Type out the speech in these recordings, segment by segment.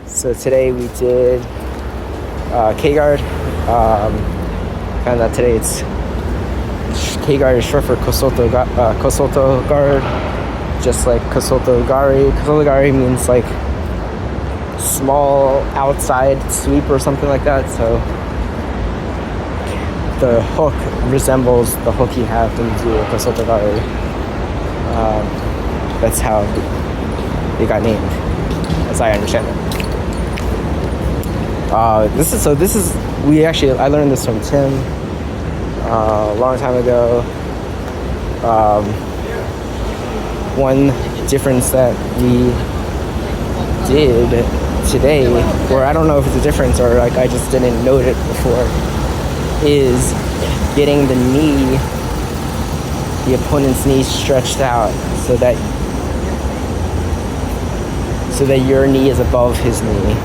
So today we did K-guard. Found out today it's K-guard is short for Kosoto guard, just like Kosoto Gari. Kosoto Gari means like small outside sweep or something like that. So the hook resembles the hook you have when you do a Kosoto Gari. That's how they got named, as I understand it. I learned this from Tim a long time ago. One difference that we did today, or I don't know if it's a difference or like I just didn't note it before, is getting the opponent's knee stretched out so that your knee is above his knee.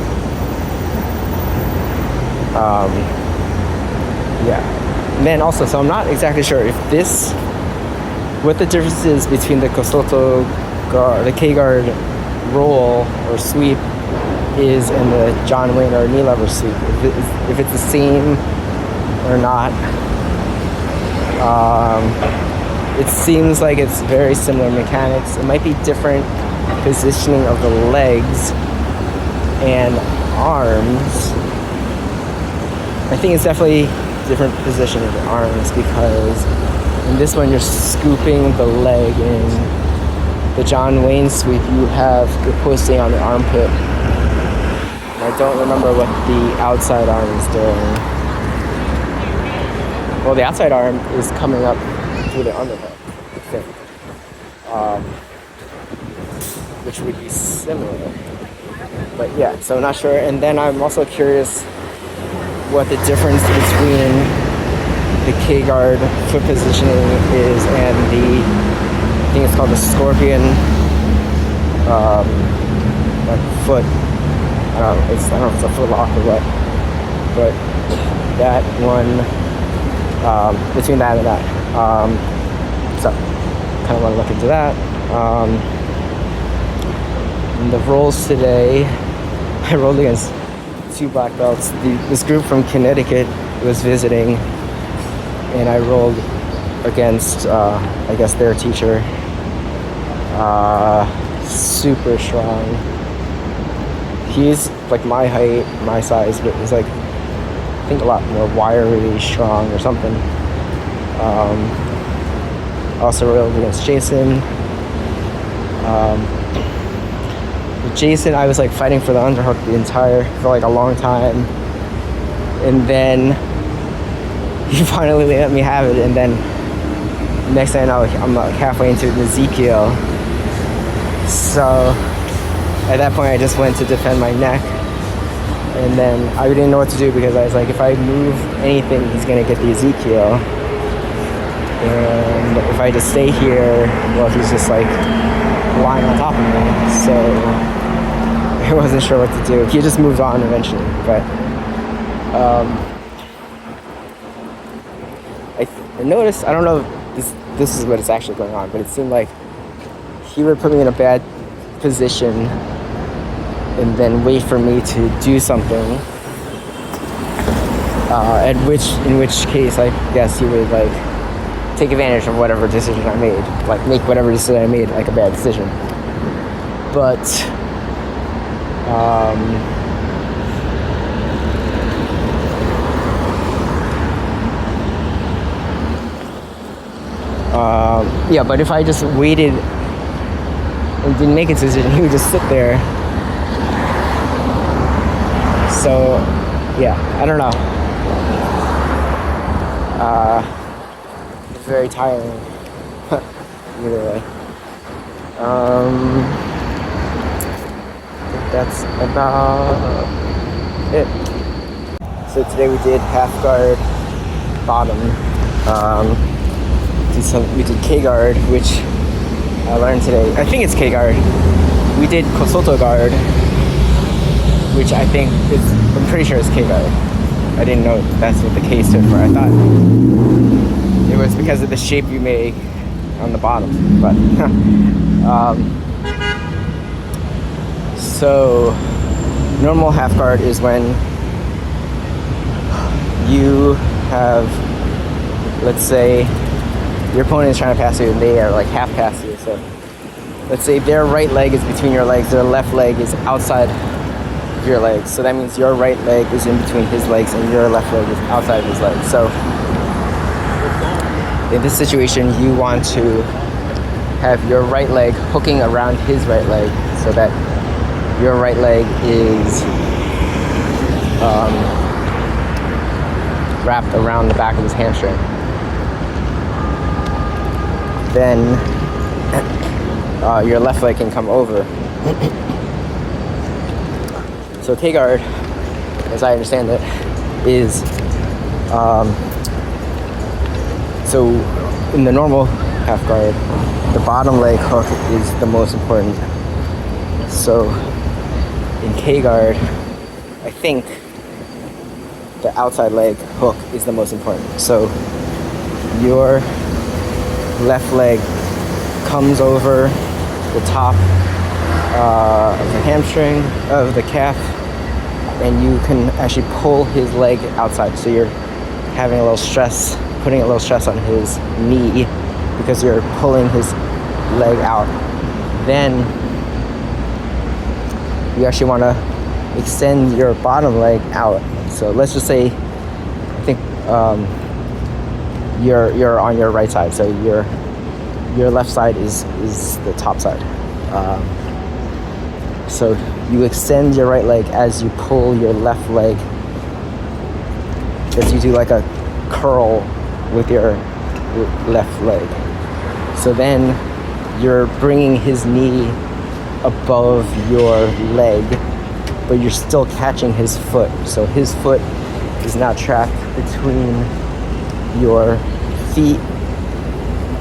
And then also, so I'm not exactly sure if what the difference is between the Kosoto guard, the K-guard roll or sweep is and the John Wayne or knee lever sweep. If it's the same or not. It seems like it's very similar mechanics. It might be different positioning of the legs and arms. I think it's definitely different position of the arms because in this one you're scooping the leg. In the John Wayne sweep you're posting on the armpit. And I don't remember what the outside arm is doing. Well, the outside arm is coming up through the underhook, I think. Which would be similar. But yeah, so I'm not sure. And then I'm also curious what the difference between the K-guard foot positioning is and I think it's called the scorpion like foot. I don't know if it's a foot lock or what, but that one between that and that. So kind of want to look into that. And the rolls today, I rolled against 2 black belts. This group from Connecticut was visiting, and I rolled against, I guess, their teacher. Super strong. He's like my height, my size, but he's like, I think a lot more wiry, strong or something. Also rolled against Jason. Jason, I was like fighting for the underhook for like a long time, and then he finally let me have it, and then next thing I know, I'm like halfway into an Ezekiel. So at that point I just went to defend my neck, and then I didn't know what to do because I was like, if I move anything he's gonna get the Ezekiel, and if I just stay here, well, he's just like lying on top of me. So I wasn't sure what to do. He just moved on eventually, but I noticed, I don't know if this is what is actually going on, but it seemed like he would put me in a bad position and then wait for me to do something, in which case I guess he would like take advantage of whatever decision I made, like make whatever decision I made like a bad decision. But but if I just waited and didn't make a decision, he would just sit there. So yeah, I don't know. It's very tiring. Either way. I think that's about it. So today we did half guard bottom. We did K-guard, which I learned today. I think it's K-guard. We did Kosoto guard, which I'm pretty sure it's K-guard. I didn't know that's what the K stood for. I thought it was because of the shape you make on the bottom, but so Normal half guard is when you have, let's say, your opponent is trying to pass you and they are like half past you. So let's say their right leg is between your legs, their left leg is outside of your legs. So that means your right leg is in between his legs and your left leg is outside of his legs. So in this situation, you want to have your right leg hooking around his right leg so that your right leg is wrapped around the back of his hamstring. Then your left leg can come over. So K-guard, as I understand it, is so in the normal half guard, the bottom leg hook is the most important. So in K-guard, I think the outside leg hook is the most important. So your left leg comes over the top of the hamstring of the calf, and you can actually pull his leg outside. So you're having a little stress, putting a little stress on his knee because you're pulling his leg out. Then you actually want to extend your bottom leg out. So let's just say, I think you're on your right side. So your left side is the top side. So you extend your right leg as you pull your left leg, as you do like a curl with your left leg. So then you're bringing his knee above your leg, but you're still catching his foot. So his foot is now trapped between your feet,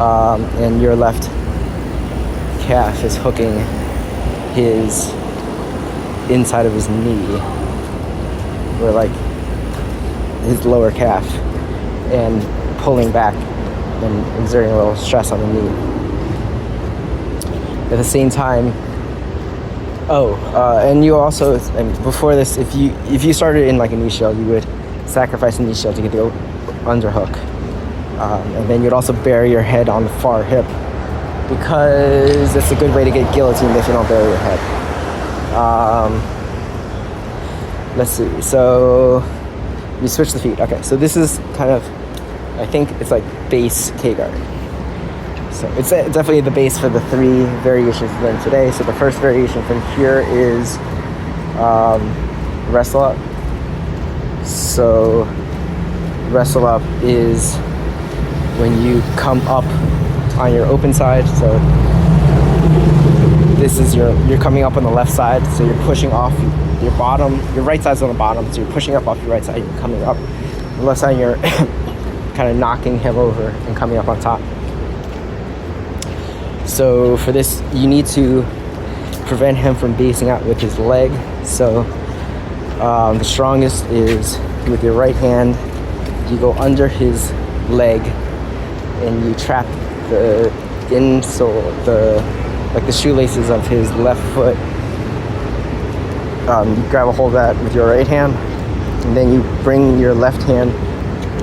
and your left calf is hooking his inside of his knee, or like his lower calf, and pulling back and exerting a little stress on the knee. At the same time, and you also, and before this, if you started in like a knee shield, you would sacrifice a knee shield to get the underhook, and then you'd also bury your head on the far hip, because it's a good way to get guillotined if you don't bury your head. Let's see. So you switch the feet. Okay. So this is kind of, I think it's like base K-guard. So it's definitely the base for the three variations we learned today. So the first variation from here is wrestle up. So wrestle up is when you come up on your open side. So this is you're coming up on the left side, so you're pushing off your bottom. Your right side's on the bottom, so you're pushing up off your right side. You're coming up. The left side, you're kind of knocking him over and coming up on top. So for this, you need to prevent him from basing out with his leg. So the strongest is with your right hand. You go under his leg and you trap the insole, the shoelaces of his left foot. You grab a hold of that with your right hand, and then you bring your left hand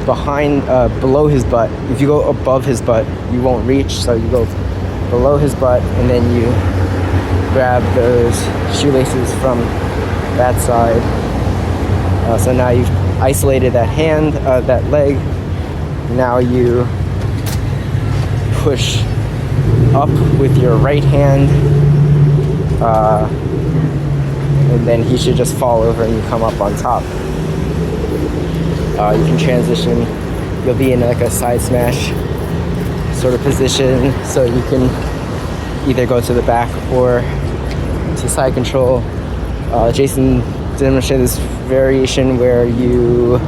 behind, below his butt. If you go above his butt, you won't reach, so you go below his butt, and then you grab those shoelaces from that side. So now you've isolated that hand, that leg. Now you push up with your right hand, and then he should just fall over and you come up on top. You can transition. You'll be in like a side smash sort of position, so you can either go to the back or to side control. Jason demonstrated this variation where you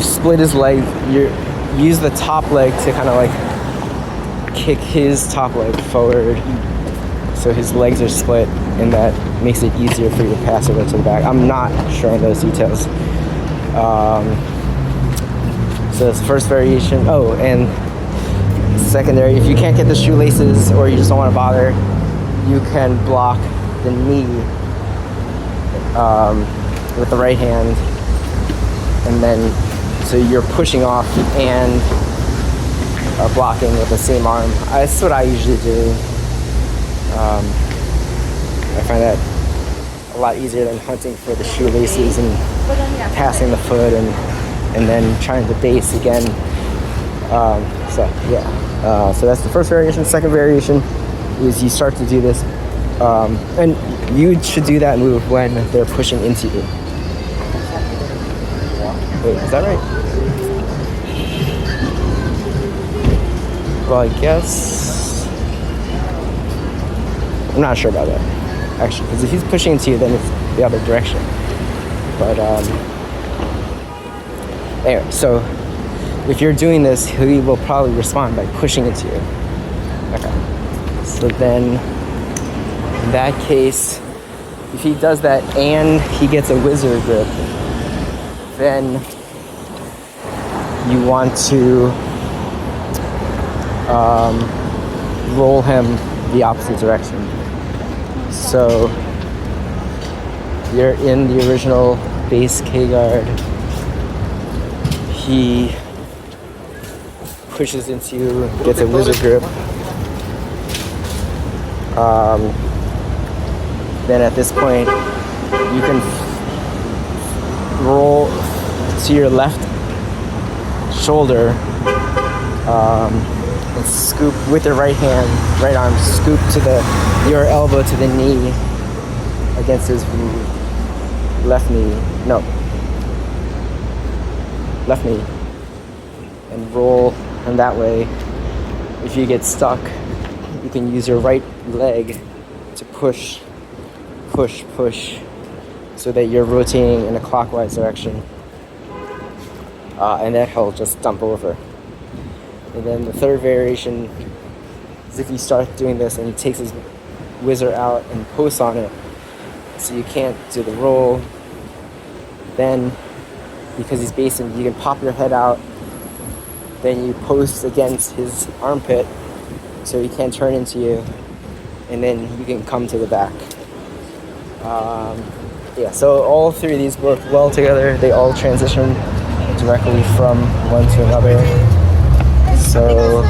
split his leg. You use the top leg to kind of like kick his top leg forward, so his legs are split, and that makes it easier for you to pass over to the back. I'm not sure on those details. So that's the first variation. Oh, and secondary, if you can't get the shoelaces or you just don't want to bother, you can block the knee with the right hand, and then so you're pushing off and blocking with the same arm. That's what I usually do. I find that a lot easier than hunting for the shoelaces and passing the foot and then trying to base again. So that's the first variation. Second variation is you start to do this, and you should do that move when they're pushing into you. Wait, is that right? Well, I guess I'm not sure about that, actually, because if he's pushing into you, then it's the other direction. But anyway, so if you're doing this, he will probably respond by pushing into you. Okay. So then, in that case, if he does that and he gets a wizard grip, then you want to roll him the opposite direction. So you're in the original base K guard. He pushes into you, gets a wizard grip. Then at this point, you can roll to your left shoulder and scoop with your right hand, right arm, scoop to your elbow to the knee against his left knee. No. Left knee. And roll him that way. If you get stuck, you can use your right leg to push, so that you're rotating in a clockwise direction. And then he'll just dump over. And then the third variation is if you start doing this and he takes his whizzer out and posts on it, so you can't do the roll. Then, because he's basing, you can pop your head out. Then you post against his armpit, so he can't turn into you. And then you can come to the back. So all three of these work well together. They all transition directly from one to another. So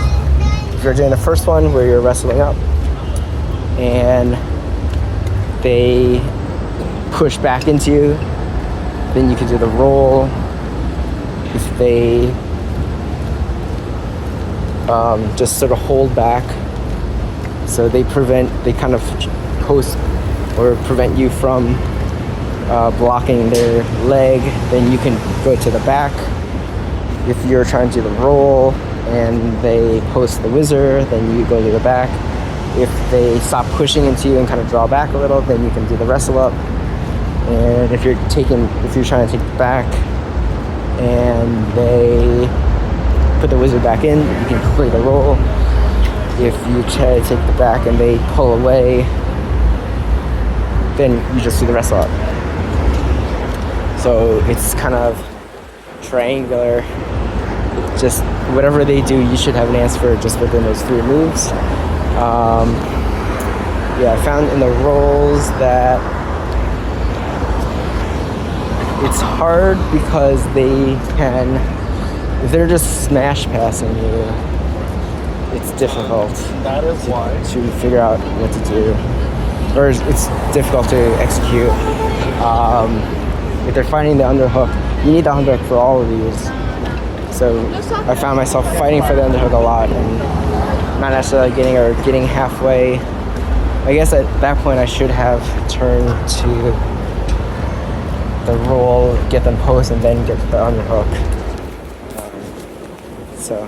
if you're doing the first one where you're wrestling up and they push back into you, then you can do the roll. If they just sort of hold back, so they kind of post or prevent you from blocking their leg, then you can go to the back. If you're trying to do the roll and they post the whizzer, then you go to the back. If they stop pushing into you and kind of draw back a little, then you can do the wrestle up. And if you're trying to take the back and they put the whizzer back in, you can complete the roll. If you try to take the back and they pull away, then you just do the wrestle up. So it's kind of triangular. Just whatever they do, you should have an answer just within those three moves. I found in the rolls that it's hard because they can, if they're just smash passing you, it's difficult to figure out what to do, or it's difficult to execute. If they're finding the underhook, you need the underhook for all of these. So I found myself fighting for the underhook a lot and not necessarily getting halfway. I guess at that point I should have turned to the roll, get them post, and then get the underhook. So